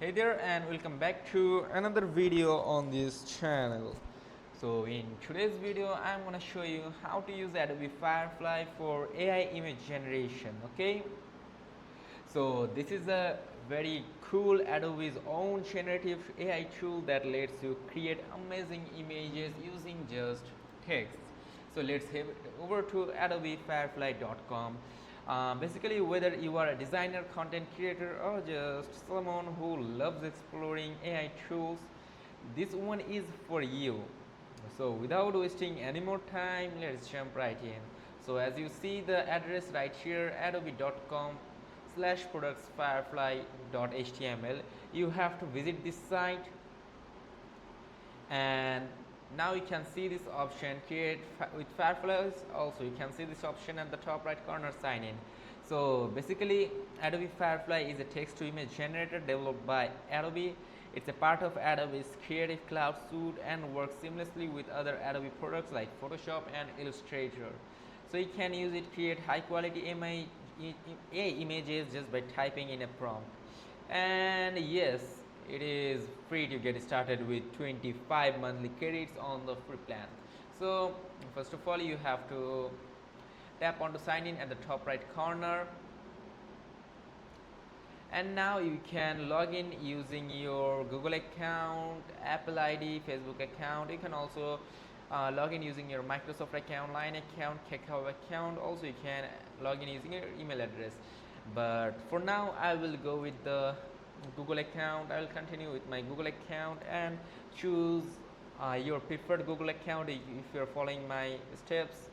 Hey there, and welcome back to another video on this channel. So in today's video I'm gonna show you how to use Adobe Firefly for AI image generation. Okay, so this is a very cool Adobe's own generative AI tool that lets you create amazing images using just text. So let's head over to adobefirefly.com. Basically, whether you are a designer, content creator, or just someone who loves exploring AI tools, this one is for you. So without wasting any more time, let's jump right in. So as you see the address right here, adobe.com/productsfirefly.html, you have to visit this site, and now you can see this option create with Firefly. Also you can see this option at the top right corner, sign in. So basically Adobe Firefly is a text to image generator developed by Adobe. It's a part of Adobe's Creative Cloud suite and works seamlessly with other Adobe products like Photoshop and Illustrator. So you can use it create high quality images just by typing in a prompt. And yes, it is free to get started with 25 monthly credits on the free plan. So first of all, you have to tap on to sign in at the top right corner, and now you can log in using your Google account, Apple ID, Facebook account. You can also log in using your Microsoft account, Line account, Kakao account. Also you can log in using your email address, but for now I will go with the Google account. I will continue with my Google account and choose your preferred Google account if you are following my steps.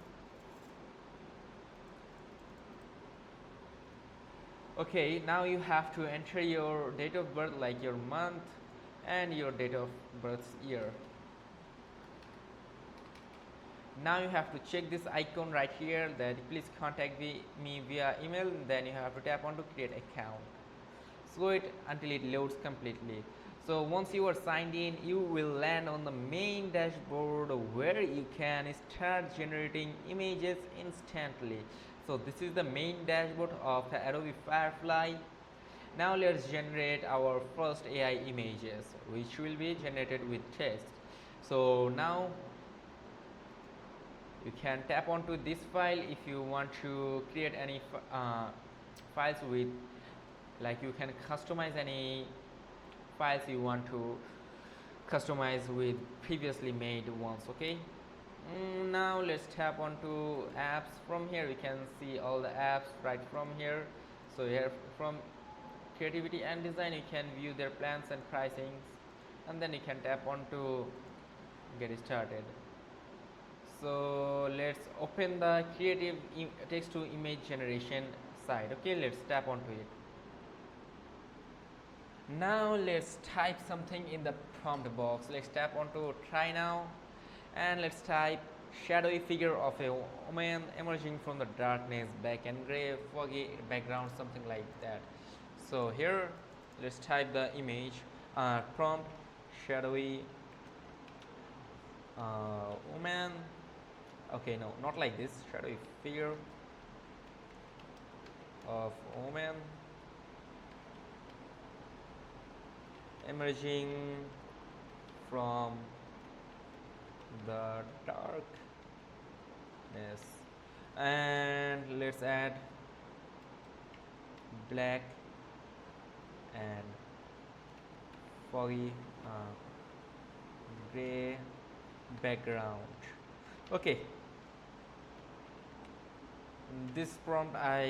Okay, now you have to enter your date of birth, like your month and your date of birth year. Now you have to check this icon right here that please contact me via email. Then you have to tap on to create account. Slow it until it loads completely. So once you are signed in, you will land on the main dashboard where you can start generating images instantly. So this is the main dashboard of Adobe Firefly. Now let's generate our first AI images, which will be generated with text. So now you can tap onto this file if you want to create any files with, like you can customize any files you want to customize with previously made ones. Okay, now let's tap onto apps. From here we can see all the apps right from here. So here from creativity and design you can view their plans and pricings, and then you can tap on to get started. So let's open the creative text to image generation site. Okay, let's tap onto it. Now let's type something in the prompt box. Let's tap onto try now, and let's type shadowy figure of a woman emerging from the darkness, black and gray, foggy background, something like that. So here let's type the image, prompt shadowy woman. Okay, no, not like this, shadowy figure of woman emerging from the darkness, and let's add black and foggy gray background. Okay, this prompt I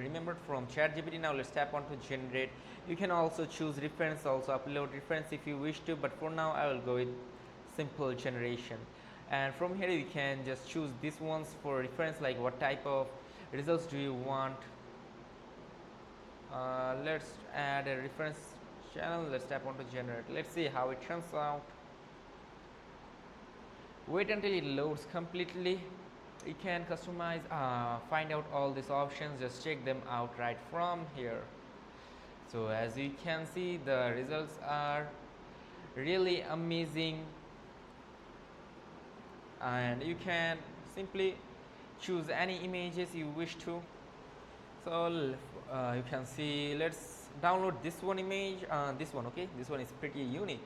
remembered from ChatGPT. Now let's tap on to generate. You can also choose reference, also upload reference if you wish to, but for now I will go with simple generation. And from here you can just choose these ones for reference, like what type of results do you want. Let's add a reference channel. Let's tap on to generate. Let's see how it turns out. Wait until it loads completely. You can customize, find out all these options, just check them out right from here. So as you can see, the results are really amazing, and you can simply choose any images you wish to. So you can see, let's download this one image, this one, okay, this one is pretty unique.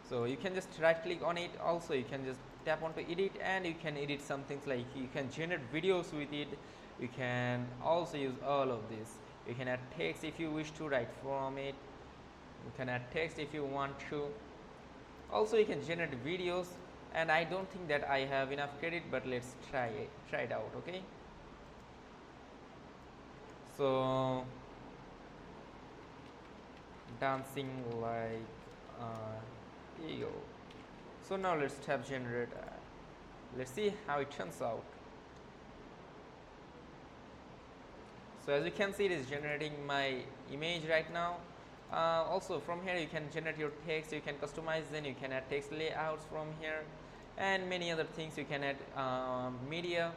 So you can just right click on it. Also you can just tap onto edit, and you can edit some things, like you can generate videos with it. You can also use all of this. You can add text if you wish to write from it. You can add text if you want to. Also you can generate videos, and I don't think that I have enough credit, but let's try it out. Okay, so dancing like eagle. So now let's tap generate. Let's see how it turns out. So as you can see, it is generating my image right now. Also from here you can generate your text, you can customize, then you can add text layouts from here, and many other things. You can add media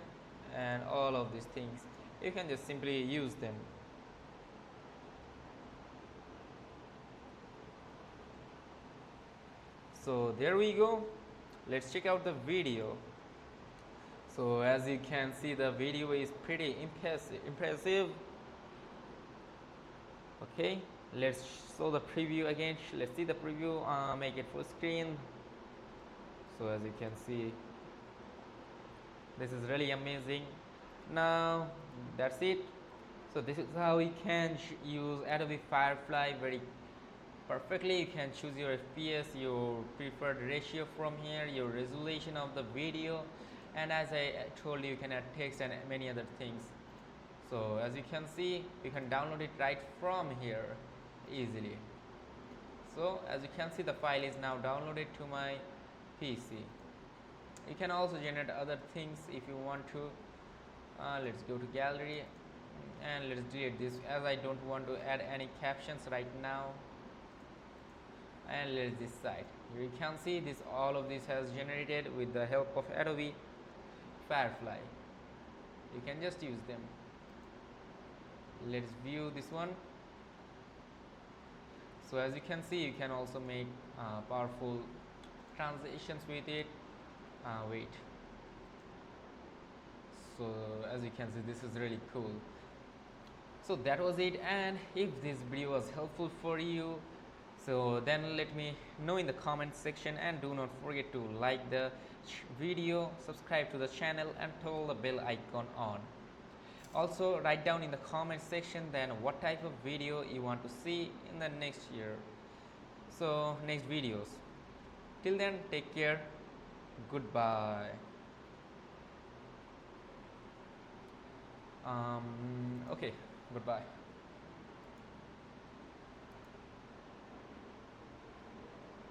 and all of these things. You can just simply use them. So there we go. Let's check out the video. So as you can see, the video is pretty impressive. Okay, let's show the preview again. Let's see the preview. Make it full screen. So as you can see, this is really amazing. Now that's it. So this is how you can use Adobe Firefly very perfectly. You can choose your FPS, your preferred ratio from here, your resolution of the video, and as I told you, you can add text and many other things. So as you can see, you can download it right from here easily. So as you can see, the file is now downloaded to my PC. You can also generate other things if you want to. Let's go to gallery, and let's delete this, as I don't want to add any captions right now. And let's decide. Here you can see this, all of this has generated with the help of Adobe Firefly. You can just use them. Let's view this one. So as you can see, you can also make powerful transitions with it. Wait. So as you can see, this is really cool. So that was it, and if this video was helpful for you, so then let me know in the comment section, and do not forget to like the video, subscribe to the channel, and turn the bell icon on. Also write down in the comment section then what type of video you want to see in the next year. So next videos. Till then, take care. Goodbye. Okay, goodbye.